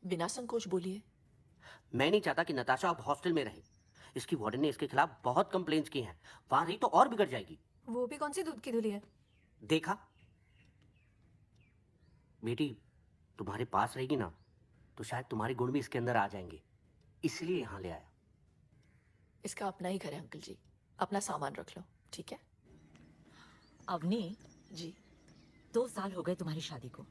बिना संकोच बोलिए। मैं नहीं चाहता कि नताशा अब हॉस्टल में रहे। इसकी वार्डन ने इसके खिलाफ बहुत कंप्लेंट्स की हैं। वहां रही तो और बिगड़ जाएगी। वो भी कौन सी दूध की धुली है? देखा बेटी, तुम्हारे पास रहेगी ना तो शायद तुम्हारे गुण भी इसके अंदर आ जाएंगे, इसलिए यहाँ ले आया। इसका अपना ही घर है अंकल जी, अपना सामान रख लो, ठीक है? अवनी जी। 2 साल हो गए तुम्हारी शादी को,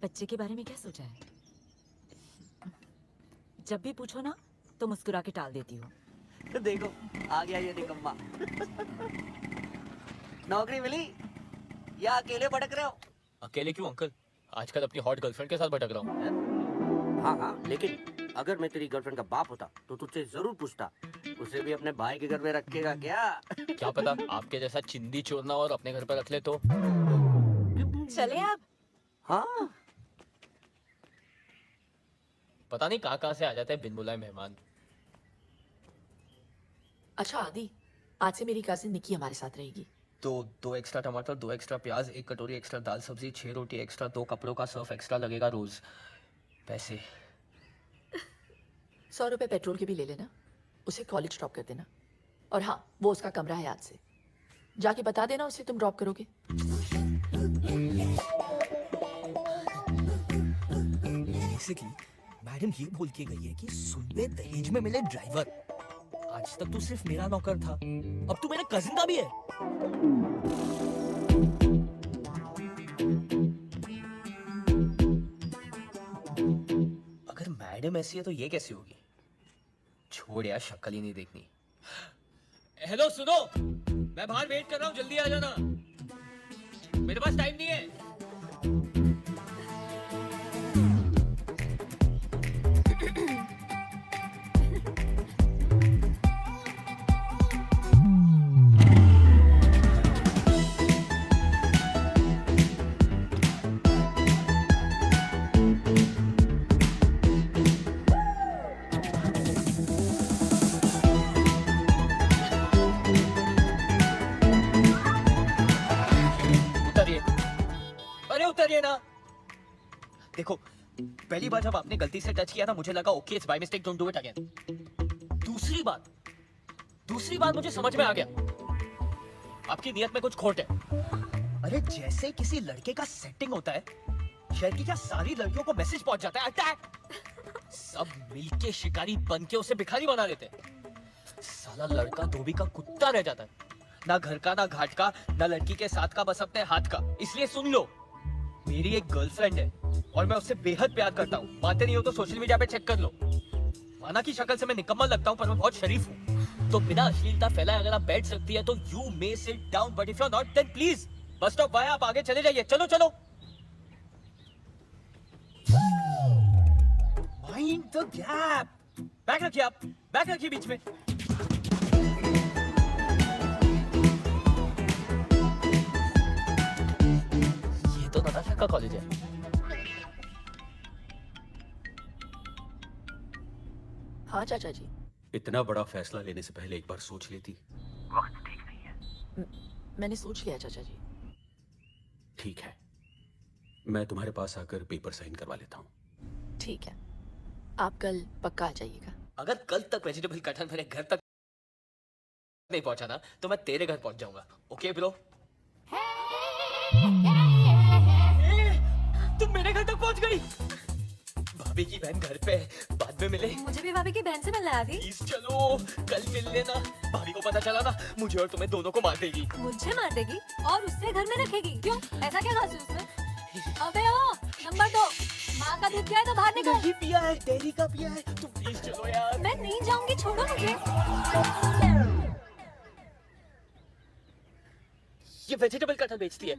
बच्चे के बारे में क्या सोचा है? जब भी पूछो ना तो मुस्कुरा के टाल देती हो। देखो आ गया ये निकम्मा। नौकरी मिली या अकेले भटक रहे हो? अकेले क्यों अंकल, आजकल अपनी हॉट गर्लफ्रेंड के साथ भटक रहा हूँ। हाँ, लेकिन अगर मैं तेरी गर्लफ्रेंड का बाप होता तो तुझसे जरूर पूछता, उसे भी अपने भाई के घर में रखेगा क्या? क्या पता आपके जैसा चिंदी चोरना और अपने घर पर रख ले तो। चले आप। हाँ, पता नहीं कहाँ से आ जाते हैं बिन बुलाए मेहमान। अच्छा आदि, आज से मेरी कजिन निकी हमारे साथ रहेगी। तो 2 एक्स्ट्रा टमाटर, 2 एक्स्ट्रा प्याज, 1 कटोरी एक्स्ट्रा दाल सब्जी, 6 रोटी एक्स्ट्रा, 2 कपड़ों का सर्फ एक्स्ट्रा लगेगा रोज। पैसे 100 रुपए पेट्रोल के भी ले लेना, उसे कॉलेज ड्रॉप कर देना। और हाँ, वो उसका कमरा है आज से, जाके बता देना उसे तुम ड्रॉप करोगे। बेसिकली मैडम ये बोल के गई है कि सुनने दहेज में मिले ड्राइवर। आज तक तू सिर्फ मेरा नौकर था, अब तू मेरे कजिन का भी है। अगर मैडम ऐसी है तो ये कैसी होगी? छोड़ यार, शक्ल ही नहीं देखनी। हेलो सुनो, मैं बाहर वेट कर रहा हूँ, जल्दी आ जाना, मेरे पास टाइम नहीं है। उतरिए, अरे उतरिए ना। देखो, पहली बार जब आपने गलती से टच किया था मुझे लगा okay it's by mistake, don't do it again. दूसरी बात मुझे समझ में आ गया, आपकी नियत में कुछ खोट है। अरे जैसे किसी लड़के का सेटिंग होता है, शहर की क्या सारी लड़कियों को मैसेज पहुंच जाता है अटैक। सब मिलके शिकारी बन के उसे भिखारी बना देते हैं। साला लड़का धोबी का कुत्ता रह जाता है, ना घर का, ना घाट का, ना लड़की के साथ का, बस अपने हाथ का। इसलिए सुन लो, मेरी एक गर्लफ्रेंड है और मैं उससे बेहद प्यार करता हूँ। मानते नहीं हो तो सोशल मीडिया पे चेक कर लो। माना की शक्ल से मैं निकम्मा लगता हूँ पर मैं बहुत शरीफ हूँ। तो बिना अश्लीलता फैलाए अगर आप बैठ सकती है तो you may sit down, but if you are not then please bus stop by, आप आगे चले जाइए। चलो चलो। Mind the gap. बैग रखिए, आप बैग रखिए बीच में। ये तो नताशा का कॉलेज है। हाँ चाचा जी। इतना बड़ा फैसला लेने से पहले एक बार सोच लेती। वक्त ठीक नहीं है। मैंने सोच लिया चाचा जी। ठीक है, मैं तुम्हारे पास आकर पेपर साइन करवा लेता हूँ। ठीक है, आप कल पक्का आ जाइएगा। अगर कल तक वेजिटेबल कटहल मेरे घर तक नहीं पहुंचा ना तो मैं तेरे घर पहुंच जाऊंगा। Okay bro? तुम मेरे घर तक पहुंच गई। भाभी की बहन घर पे है, बाद में मिले। मुझे भी भाभी की बहन से मिलना है आदि। प्लीज चलो, कल मिल लेना। भाभी को पता चला ना मुझे और तुम्हें दोनों को मार देगी। मुझे मार देगी और उससे घर में रखेगी। क्यों, ऐसा क्या खास है उसमें? अबे ओ, नंबर 2, माँ का दूध पिया है तो बाहर निकल। नहीं पिया है, डेयरी का पिया है। तुम प्लीज चलो यार। मैं नहीं जाऊंगी, छोड़ो मुझे। ये वेजिटेबल कटहल बेचती है।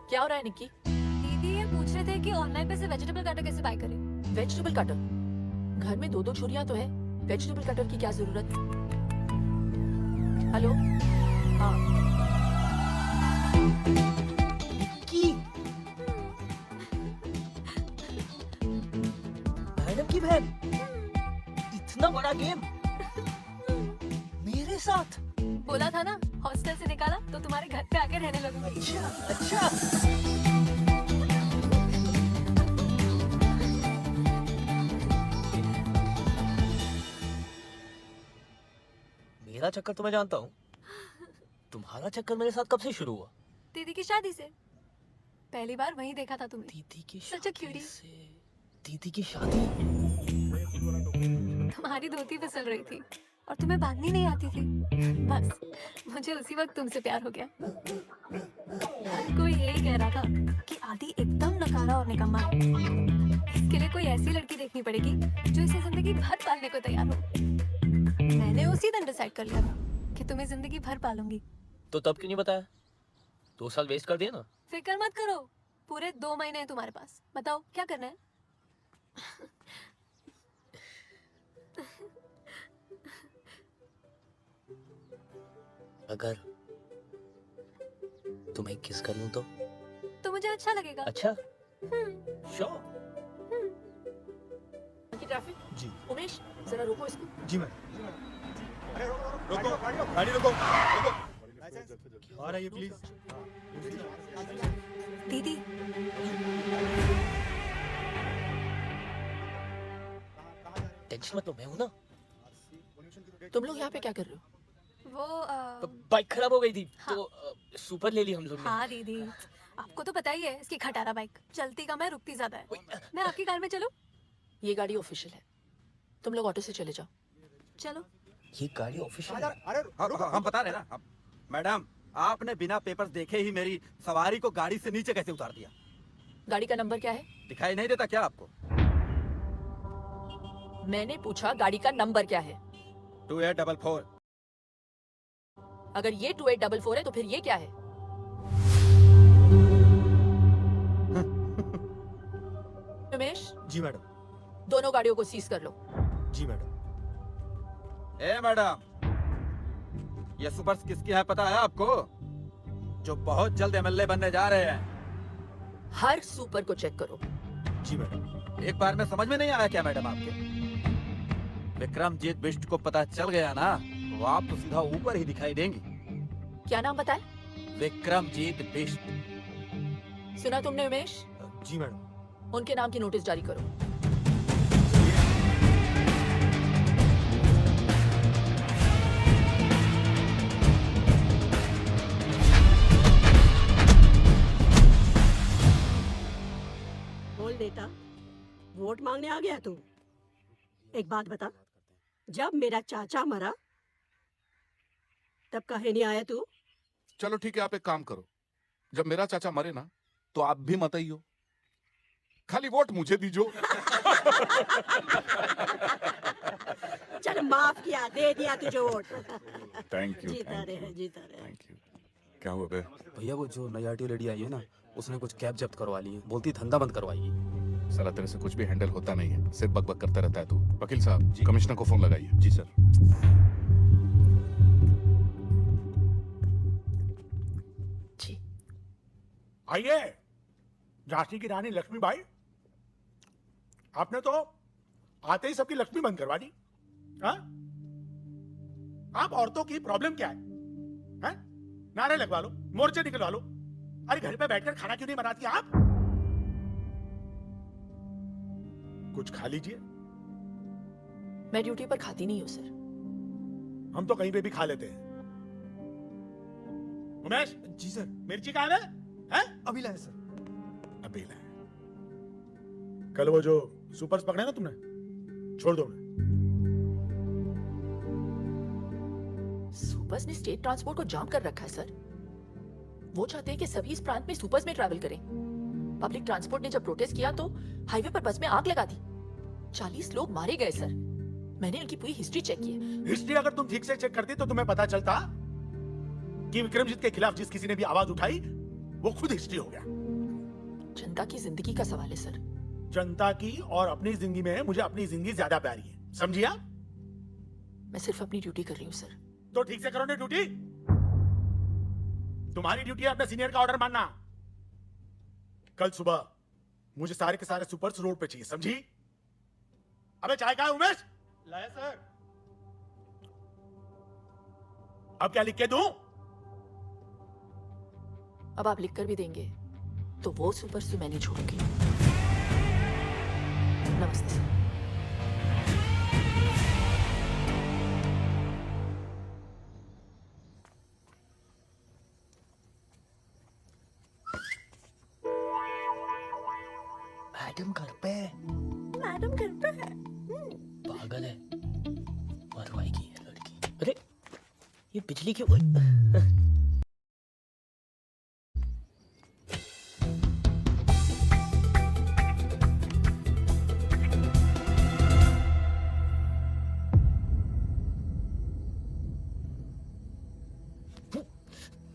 क्या हो रहा है निक्की? दीदी ये पूछ रहे थे कि ऑनलाइन पे से वेजिटेबल कटर कैसे बाय करें। Vegetable cutter? घर में 2-2 छुरियां तो है, वेजिटेबल कटर की क्या जरूरत? हेलो? हाँ। की मैडम की बहन, इतना बड़ा गेम मेरे साथ। बोला था ना, हॉस्टल से निकाला तो तुम्हारे घर पे आके रहने लगूंगी। अच्छा अच्छा। तुम्हारा चक्कर तो मैं जानता हूँ। तुम्हारा चक्कर मेरे साथ कब से शुरू हुआ? दीदी की शादी से। पहली बार वहीं देखा था तुम्हें। दीदी की Such a शादी cutie. से। दीदी की शादी? तुम्हारी धोती फिसल रही थी और तुम्हें बांधनी नहीं आती थी। बस मुझे उसी वक्त तुमसे प्यार हो गया। कोई यही कह रहा था कि आदि एकदम नकारा और निकम्मा है। इसके लिए कोई ऐसी लड़की देखनी पड़ेगी जो इसे जिंदगी भर पालने को तैयार हो। मैंने उसी दिन डिसाइड कर लिया कि तुम्हें जिंदगी भर पालूंगी। तो तब क्यों नहीं बताया? 2 साल वेस्ट कर दिए ना। फिक्र मत करो, पूरे 2 महीने हैं तुम्हारे पास। बताओ क्या करना है? अगर तुम्हें किस कर लूं तो मुझे अच्छा लगेगा। अच्छा, हम्म, श्योर। की ट्रैफिक। जी उमेश जरा रोको इसको। जी मैम। रोको गाड़ी रोको आ रही है प्लीज। दीदी टेंशन मत लो, मैं हूं ना। तुम लोग यहाँ पे क्या कर रहे हो? वो बाइक खराब हो गई थी हाँ। तो सुपर ले ली हम लोग ने। हाँ दीदी, आपको तो पता ही है इसकी खटारा बाइक चलती कम है रुकती ज्यादा है। मैं आपकी कार में चलूं? ये गाड़ी ऑफिशियल है, तुम लोग ऑटो से चले जाओ। चलो। ये गाड़ी ऑफिशियल है। अरे हम बता रहे ना मैडम, आपने बिना पेपर्स देखे ही मेरी सवारी को गाड़ी से नीचे कैसे उतार दिया? गाड़ी का नंबर क्या है? दिखाई नहीं देता क्या आपको? मैंने पूछा गाड़ी का नंबर क्या है। 2844। अगर ये 2844 है तो फिर ये क्या है? रमेश, जी मैडम। दोनों गाड़ियों को सीज कर लो। जी मैडम। ए मैडम, ये सुपर्स किसकी है पता है आपको? जो बहुत जल्द एमएलए बनने जा रहे हैं। हर सुपर को चेक करो। जी मैडम। एक बार में समझ में नहीं आया क्या मैडम आपके? विक्रमजीत बिष्ट को पता चल गया ना, तो आप तो सीधा ऊपर ही दिखाई देंगी। क्या नाम बताए? विक्रमजीत बिष्ट। सुना तुमने उमेश? जी मैडम। उनके नाम की नोटिस जारी करो। बोल बेटा, वोट मांगने आ गया तू? एक बात बता, जब मेरा चाचा मरा तब कहे नहीं आया तू? चलो ठीक है, आप एक काम करो, जब मेरा चाचा मरे ना तो आप भी मत आइयो, खाली वोट मुझे दीजो। चल माफ किया, दे दिया तुझे वोट। Thank you. जीता रहे, जीता रहे। Thank you. क्या हुआ बे? भैया वो जो नई आरटीओ लेडी आई है ना, उसने कुछ कैब जब्त करवा ली है, बोलती धंधा बंद करवाइए। साला तेरे से कुछ भी हैंडल होता नहीं है, सिर्फ बकबक करता रहता है तू। वकील साहब, कमिश्नर को फोन लगाइए। जी सर। जी आइए, झांसी की रानी लक्ष्मीबाई, आपने तो आते ही सबकी लक्ष्मी बंद करवा दी। हाँ? आप औरतों की प्रॉब्लम क्या है? हैं? नारे लगवा लो, मोर्चे निकलवा लो। अरे घर पे बैठकर खाना क्यों नहीं बनाती आप? कुछ खा लीजिए। मैं ड्यूटी पर खाती नहीं हूँ सर। हम तो कहीं पे भी खा लेते हैं। उमेश। जी सर। मिर्ची कहाँ है? हैं? अभी लाए सर। अभी लाए। कल वो जो सुपर्स पकड़े ना तुमने, छोड़ दो उन्हें। सुपर्स ने स्टेट ट्रांसपोर्ट को जाम कर रखा है सर। वो चाहते हैं कि सभी इस प्रांत में सुपर्स में ट्रैवल करें। पब्लिक ट्रांसपोर्ट ने जब प्रोटेस्ट किया तो हाईवे पर बस में आग लगा दी। 40 लोग मारे गए सर। मैंने उनकी पूरी हिस्ट्री चेक की है। हिस्ट्री अगर तुम ठीक से चेक करती तो तुम्हें पता चलता कि विक्रमजीत के खिलाफ जिस किसी ने भी आवाज उठाई वो खुद हिस्ट्री हो गया। जनता की जिंदगी का सवाल है सर। जनता की और अपनी जिंदगी में मुझे अपनी जिंदगी ज्यादा प्यारी है, समझिए आप? मैं सिर्फ अपनी ड्यूटी कर रही हूँ सर। तो ठीक से करो ना ड्यूटी। तुम्हारी ड्यूटी है अपने सीनियर का ऑर्डर मानना। कल सुबह मुझे सारे के सारे सुपर्स रोड पे चाहिए, समझी? अबे चाय कहाँ है उमेश? लाया सर। अब क्या लिख के दूं? अब आप लिख कर भी देंगे तो वो सुपर्स तो मैं नहीं छोड़ूंगी। नमस्ते सर। मैडम घर पे है। मैडम घर पे है। पागल है, मरवाएगी ये लड़की। अरे ये बिजली क्यों?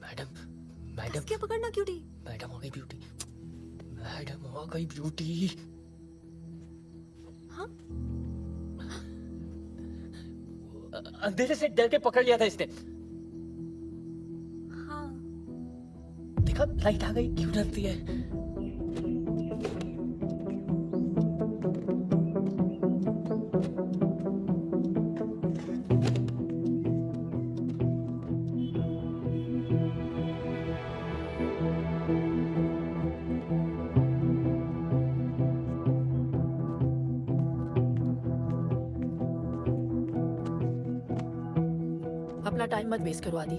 मैडम मैडम क्या पकड़ना क्यूटी? मैडम हो गई ब्यूटी। मैडम हो गई ब्यूटी। हाँ? अंधेरे से डर के पकड़ लिया था इसने। हाँ। देखा लाइट आ गई, क्यों डरती है? अपना टाइम मत वेस्ट करो आदि।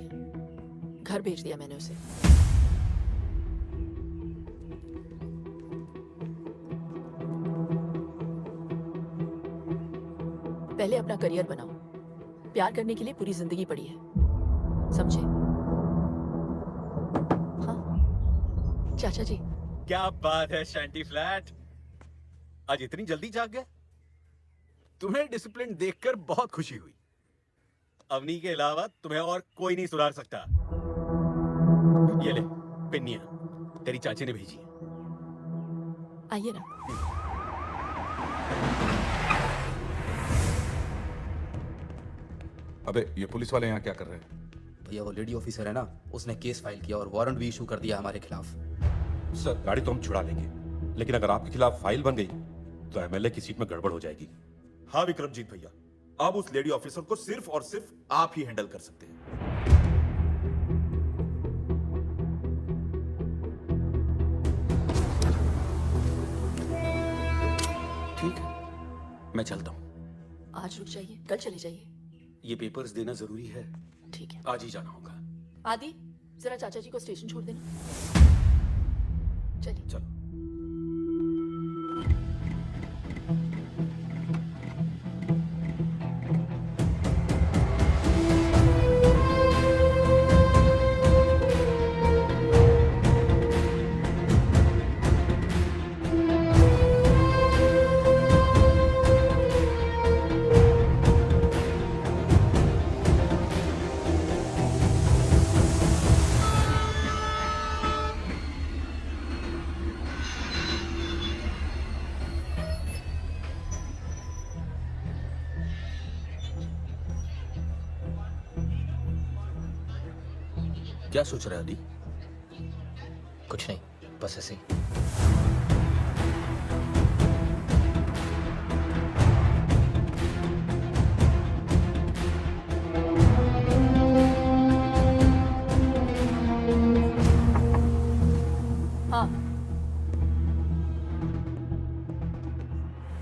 घर भेज दिया मैंने उसे। पहले अपना करियर बनाओ। प्यार करने के लिए पूरी जिंदगी पड़ी है, समझे? हाँ चाचा जी। क्या बात है शैंटी फ्लैट, आज इतनी जल्दी जाग गए? तुम्हें डिसिप्लिन देखकर बहुत खुशी हुई। अवनी के अलावा तुम्हें और कोई नहीं सुधार सकता। ये ले पिन्निया, तेरी चाची ने भेजी है। आइए ना। अबे ये पुलिस वाले यहाँ क्या कर रहे हैं? भैया वो लेडी ऑफिसर है ना, उसने केस फाइल किया और वारंट भी इशू कर दिया हमारे खिलाफ। सर गाड़ी तो हम छुड़ा लेंगे, लेकिन अगर आपके खिलाफ फाइल बन गई तो एमएलए की सीट में गड़बड़ हो जाएगी। हाँ विक्रमजीत भैया, अब उस लेडी ऑफिसर को सिर्फ और सिर्फ आप ही हैंडल कर सकते हैं। ठीक है, मैं चलता हूँ। आज रुक जाइए, कल चले जाइए। ये पेपर्स देना जरूरी है। ठीक है। आज ही जाना होगा। आदि जरा चाचा जी को स्टेशन छोड़ देना। चलिए। चलो। क्या सोच रहे आदि? कुछ नहीं, बस ऐसे ही। हाँ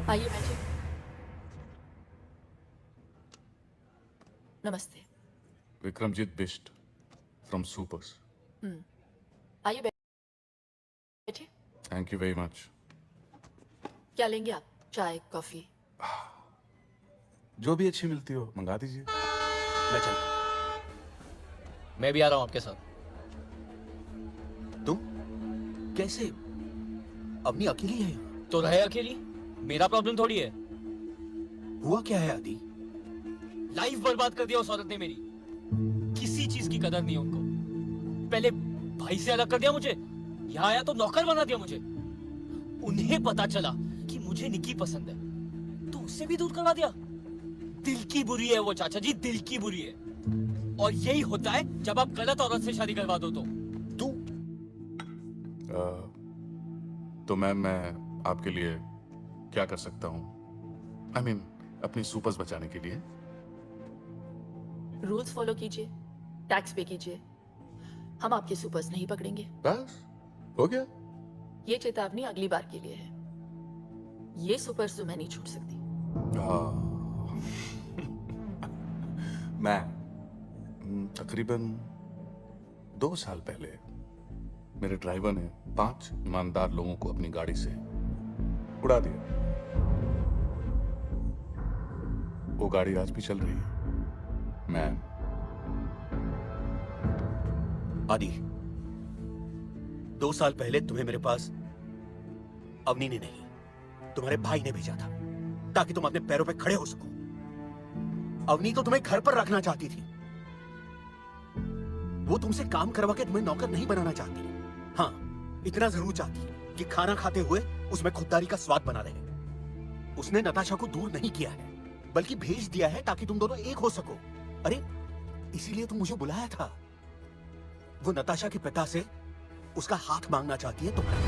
आइए बैठिए। नमस्ते। Vikramjit Bisht from supers. आइए बैठिए। Thank you very much. क्या लेंगे आप? चाय, कॉफी? जो भी अच्छी मिलती हो मंगा दीजिए। मैं चलता। मैं भी आ रहा हूँ आपके साथ। तुम कैसे? अपनी अकेली है यहाँ? तो रहे अकेली, मेरा प्रॉब्लम थोड़ी है। हुआ क्या है आदि? लाइफ बर्बाद कर दिया उस औरत ने मेरी। किसी चीज की कदर नहीं है उनको। पहले भाई से अलग कर दिया मुझे, यहाँ आया तो नौकर बना दिया मुझे। उन्हें पता चला कि मुझे निकी पसंद है तो उससे भी दूर करवा दिया। दिल की बुरी है वो चाचा जी, दिल की बुरी है। और यही होता है जब आप गलत औरत से शादी करवा दो तो। तो मैम मैं आपके लिए क्या कर सकता हूँ? आई मीन अपनी सुपर्स बचाने के लिए। रूल्स फॉलो कीजिए, टैक्स पे कीजिए। हम आपके सुपर्स नहीं पकड़ेंगे। बस हो गया। ये चेतावनी अगली बार के लिए है। ये सुपर्स तो मैं नहीं छूट सकती। मैं तकरीबन 2 साल पहले मेरे ड्राइवर ने 5 ईमानदार लोगों को अपनी गाड़ी से उड़ा दिया। वो गाड़ी आज भी चल रही है मैम। आदि, 2 साल पहले तुम्हें मेरे पास अवनी ने नहीं, तुम्हारे भाई ने भेजा था ताकि तुम अपने पैरों पे खड़े हो सको। अवनी तो तुम्हें घर पर रखना चाहती थी। वो तुमसे काम करवा के तुम्हें नौकर नहीं बनाना चाहती। हाँ, इतना जरूर चाहती कि खाना खाते हुए उसमें खुददारी का स्वाद बना रहे। उसने नताशा को दूर नहीं किया है, बल्कि भेज दिया है ताकि तुम दोनों एक हो सको। अरे, इसीलिए तो मुझे बुलाया था। वो नताशा के पिता से उसका हाथ मांगना चाहती है तुम्हारा।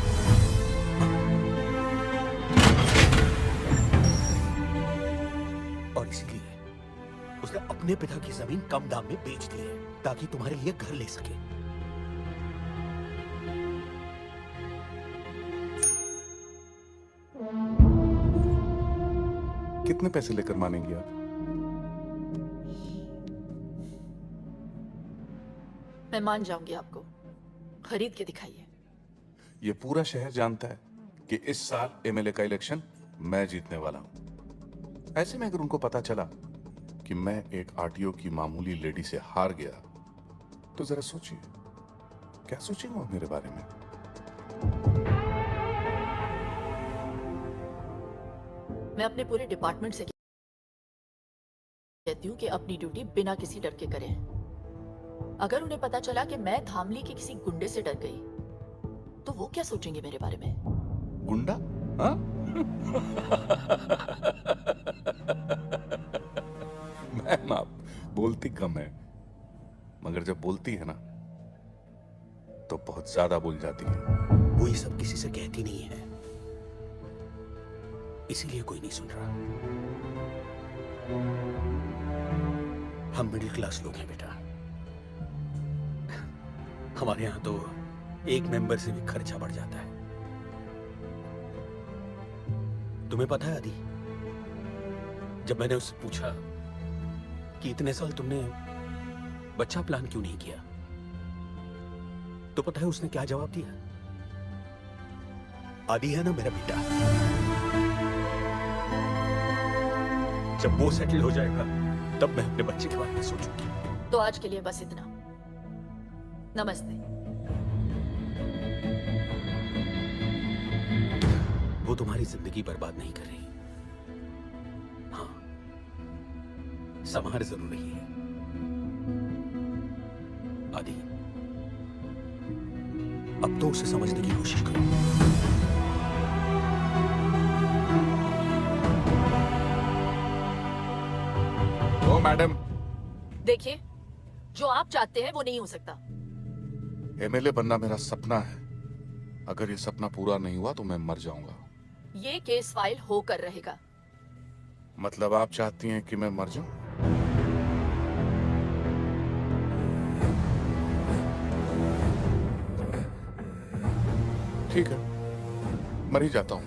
और इसीलिए उसने अपने पिता की जमीन कम दाम में बेच दी है ताकि तुम्हारे लिए घर ले सके। कितने पैसे लेकर मानेंगी आप? मैं मान जाऊंगी आपको, खरीद के दिखाइए। ये पूरा शहर जानता है कि इस साल एमएलए का इलेक्शन मैं जीतने वाला हूं। ऐसे में अगर उनको पता चला कि मैं एक आरटीओ की मामूली लेडी से हार गया, तो जरा सोचिए क्या सोचेंगे वो मेरे बारे में। मैं अपने पूरे डिपार्टमेंट से कहती हूँ कि अपनी ड्यूटी बिना किसी डर के करें। अगर उन्हें पता चला कि मैं धामली के किसी गुंडे से डर गई, तो वो क्या सोचेंगे मेरे बारे में? गुंडा? हाँ? मैम, आप बोलती कम है, मगर जब बोलती है ना तो बहुत ज्यादा बोल जाती है। वो ये सब किसी से कहती नहीं है, इसीलिए कोई नहीं सुन रहा। हम मिडिल क्लास लोग हैं बेटा। हमारे यहां तो एक मेंबर से भी खर्चा बढ़ जाता है। तुम्हें पता है आदि, जब मैंने उससे पूछा कि इतने साल तुमने बच्चा प्लान क्यों नहीं किया, तो पता है उसने क्या जवाब दिया? आदि है ना मेरा बेटा, जब वो सेटल हो जाएगा तब मैं अपने बच्चे के बारे में सोचूंगी। तो आज के लिए बस इतना। नमस्ते। वो तुम्हारी जिंदगी बर्बाद नहीं कर रही। हाँ, संभार जरूर रही है। आदि, अब तो उसे समझने की कोशिश करो। ओ मैडम, देखिए, जो आप चाहते हैं वो नहीं हो सकता। एमएलए बनना मेरा सपना है। अगर ये सपना पूरा नहीं हुआ तो मैं मर जाऊंगा। ये केस फाइल होकर रहेगा। मतलब आप चाहती हैं कि मैं मर जाऊं? ठीक है, मर ही जाता हूं।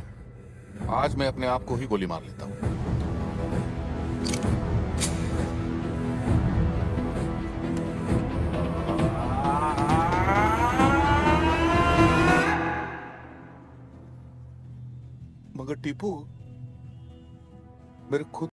आज मैं अपने आप को ही गोली मार लेता हूं। मगर टीपू, मेरे खुद